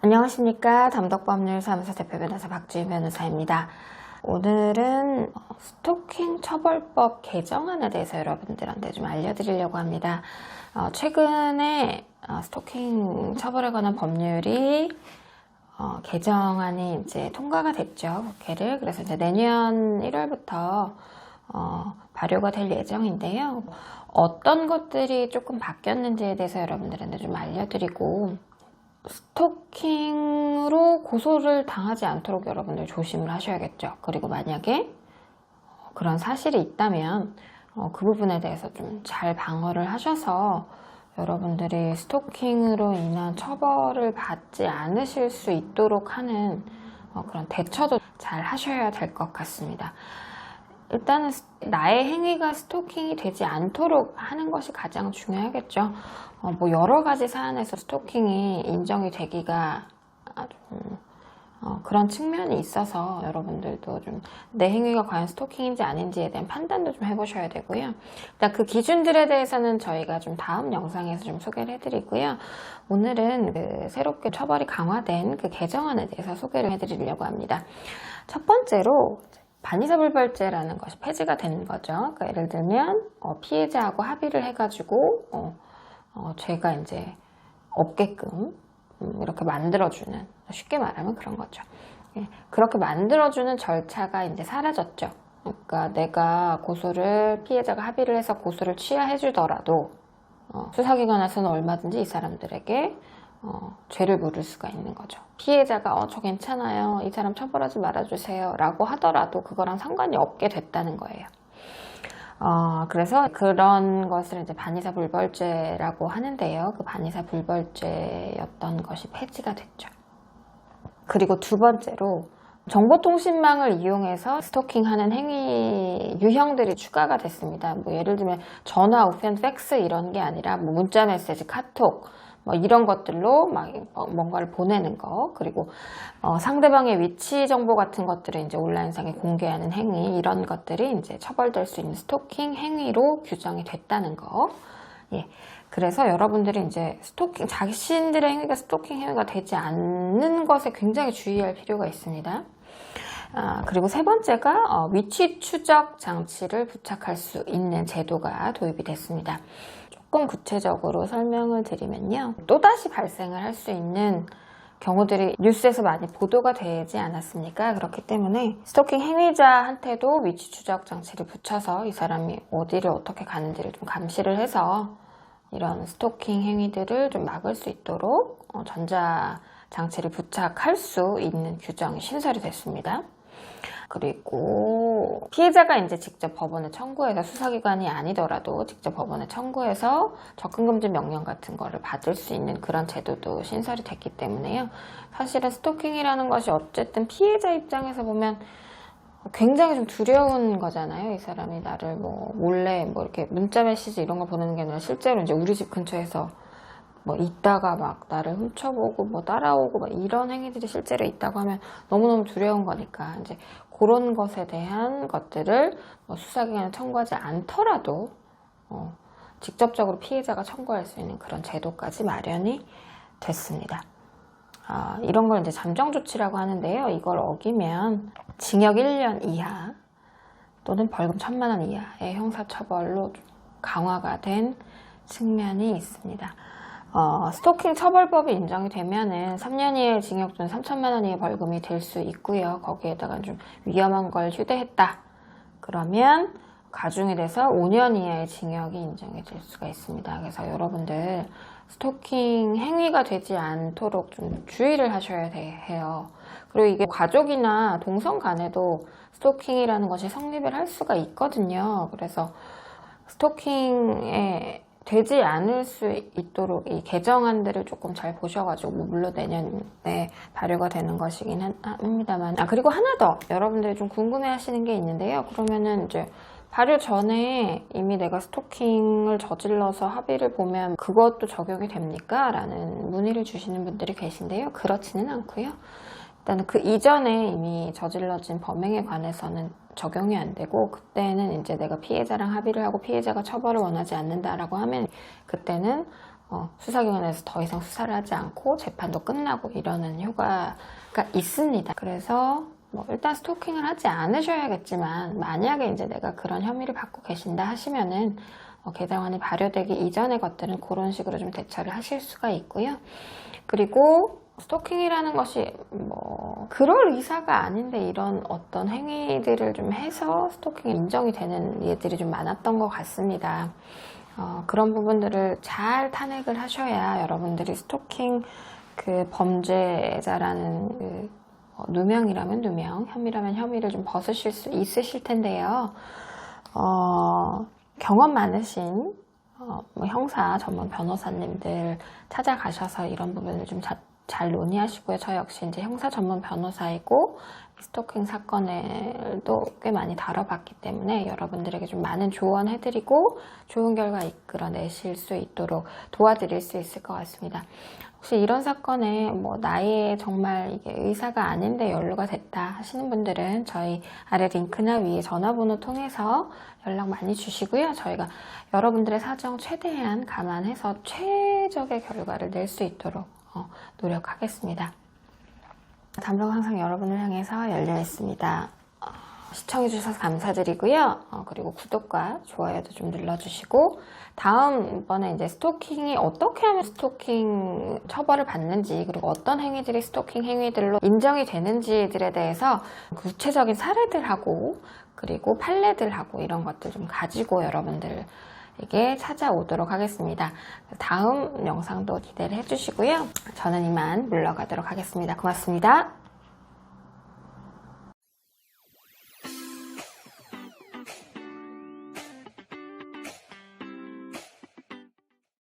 안녕하십니까. 담덕법률사무소 대표 변호사 박주희 변호사입니다. 오늘은 스토킹 처벌법 개정안에 대해서 여러분들한테 좀 알려드리려고 합니다. 최근에 스토킹 처벌에 관한 법률이 개정안이 이제 통과가 됐죠. 국회를. 그래서 이제 내년 1월부터 발효가 될 예정인데요. 어떤 것들이 조금 바뀌었는지에 대해서 여러분들한테 좀 알려드리고, 스토킹으로 고소를 당하지 않도록 여러분들 조심을 하셔야겠죠. 그리고 만약에 그런 사실이 있다면 그 부분에 대해서 좀 잘 방어를 하셔서 여러분들이 스토킹으로 인한 처벌을 받지 않으실 수 있도록 하는 그런 대처도 잘 하셔야 될 것 같습니다. 일단은 나의 행위가 스토킹이 되지 않도록 하는 것이 가장 중요하겠죠. 뭐 여러 가지 사안에서 스토킹이 인정이 되기가 그런 측면이 있어서 여러분들도 좀 내 행위가 과연 스토킹인지 아닌지에 대한 판단도 좀 해보셔야 되고요. 일단 그 기준들에 대해서는 저희가 좀 다음 영상에서 좀 소개를 해드리고요. 오늘은 그 새롭게 처벌이 강화된 그 개정안에 대해서 소개를 해드리려고 합니다. 첫 번째로 반의사불벌죄라는 것이 폐지가 된 거죠. 그러니까 예를 들면 피해자하고 합의를 해가지고 죄가 이제 없게끔 이렇게 만들어주는, 쉽게 말하면 그런 거죠. 예, 그렇게 만들어주는 절차가 이제 사라졌죠. 그러니까 내가 피해자가 합의를 해서 고소를 취하해주더라도 수사기관에서는 얼마든지 이 사람들에게 죄를 물을 수가 있는 거죠. 피해자가 저 괜찮아요, 이 사람 처벌하지 말아주세요 라고 하더라도 그거랑 상관이 없게 됐다는 거예요. 그래서 그런 것을 이제 반의사불벌죄라고 하는데요. 그 반의사불벌죄였던 것이 폐지가 됐죠. 그리고 두 번째로 정보통신망을 이용해서 스토킹하는 행위 유형들이 추가가 됐습니다. 뭐 예를 들면 전화, 우편, 팩스 이런 게 아니라 뭐 문자 메시지, 카톡 뭐 이런 것들로 막 뭔가를 보내는 거, 그리고 상대방의 위치 정보 같은 것들을 이제 온라인상에 공개하는 행위, 이런 것들이 이제 처벌될 수 있는 스토킹 행위로 규정이 됐다는 거. 예. 그래서 여러분들이 이제 자신들의 행위가 스토킹 행위가 되지 않는 것에 굉장히 주의할 필요가 있습니다. 그리고 세 번째가 위치 추적 장치를 부착할 수 있는 제도가 도입이 됐습니다. 조금 구체적으로 설명을 드리면요. 또다시 발생을 할 수 있는 경우들이 뉴스에서 많이 보도가 되지 않았습니까? 그렇기 때문에 스토킹 행위자한테도 위치 추적 장치를 붙여서 이 사람이 어디를 어떻게 가는지를 좀 감시를 해서 이런 스토킹 행위들을 좀 막을 수 있도록 전자 장치를 부착할 수 있는 규정이 신설이 됐습니다. 그리고 피해자가 이제 직접 법원에 청구해서, 수사기관이 아니더라도 직접 법원에 청구해서 접근금지 명령 같은 거를 받을 수 있는 그런 제도도 신설이 됐기 때문에요. 사실은 스토킹이라는 것이 어쨌든 피해자 입장에서 보면 굉장히 좀 두려운 거잖아요. 이 사람이 나를 뭐 몰래 뭐 이렇게 문자 메시지 이런 거 보내는 게 아니라 실제로 이제 우리 집 근처에서 뭐 있다가 막 나를 훔쳐보고 뭐 따라오고 막 이런 행위들이 실제로 있다고 하면 너무너무 두려운 거니까 이제 그런 것에 대한 것들을 수사기관에 청구하지 않더라도 직접적으로 피해자가 청구할 수 있는 그런 제도까지 마련이 됐습니다. 이런 걸 이제 잠정조치라고 하는데요. 이걸 어기면 징역 1년 이하 또는 벌금 1,000만 원 이하의 형사처벌로 강화가 된 측면이 있습니다. 스토킹 처벌법이 인정이 되면은 3년 이하의 징역 또는 3,000만 원 이하의 벌금이 될 수 있고요. 거기에다가 좀 위험한 걸 휴대했다 그러면 가중이 돼서 5년 이하의 징역이 인정이 될 수가 있습니다. 그래서 여러분들 스토킹 행위가 되지 않도록 좀 주의를 하셔야 해요. 그리고 이게 가족이나 동성 간에도 스토킹이라는 것이 성립을 할 수가 있거든요. 그래서 스토킹에 되지 않을 수 있도록 이 개정안들을 조금 잘 보셔가지고, 물론 내년에 발효가 되는 것이긴 합니다만. 그리고 하나 더 여러분들이 좀 궁금해 하시는 게 있는데요. 그러면은 이제 발효 전에 이미 내가 스토킹을 저질러서 합의를 보면 그것도 적용이 됩니까? 라는 문의를 주시는 분들이 계신데요. 그렇지는 않고요. 일단 그 이전에 이미 저질러진 범행에 관해서는 적용이 안 되고, 그때는 이제 내가 피해자랑 합의를 하고 피해자가 처벌을 원하지 않는다라고 하면 그때는 수사기관에서 더 이상 수사를 하지 않고 재판도 끝나고 이러는 효과가 있습니다. 그래서 일단 스토킹을 하지 않으셔야겠지만 만약에 이제 내가 그런 혐의를 받고 계신다 하시면은 개정안이 발효되기 이전의 것들은 그런 식으로 좀 대처를 하실 수가 있고요. 그리고 스토킹이라는 것이 그럴 의사가 아닌데 이런 어떤 행위들을 좀 해서 스토킹이 인정이 되는 예들이 좀 많았던 것 같습니다. 그런 부분들을 잘 탄핵을 하셔야 여러분들이 스토킹 그 범죄자라는 누명이라면 누명, 혐의라면 혐의를 좀 벗으실 수 있으실 텐데요. 경험 많으신 형사 전문 변호사님들 찾아가셔서 이런 부분을 좀 잘 논의하시고요. 저 역시 이제 형사 전문 변호사이고 스토킹 사건을도 꽤 많이 다뤄봤기 때문에 여러분들에게 좀 많은 조언해드리고 좋은 결과 이끌어내실 수 있도록 도와드릴 수 있을 것 같습니다. 혹시 이런 사건에 나의 정말 이게 의사가 아닌데 연루가 됐다 하시는 분들은 저희 아래 링크나 위에 전화번호 통해서 연락 많이 주시고요. 저희가 여러분들의 사정 최대한 감안해서 최적의 결과를 낼 수 있도록 노력하겠습니다. 담성 항상 여러분을 향해서 열려 있습니다. 시청해주셔서 감사드리고요. 그리고 구독과 좋아요도 좀 눌러주시고 다음번에 이제 스토킹이 어떻게 하면 스토킹 처벌을 받는지 그리고 어떤 행위들이 스토킹 행위들로 인정이 되는지들에 대해서 구체적인 사례들하고 그리고 판례들하고 이런 것들 좀 가지고 여러분들에게 찾아오도록 하겠습니다. 다음 영상도 기대를 해주시고요. 저는 이만 물러가도록 하겠습니다. 고맙습니다.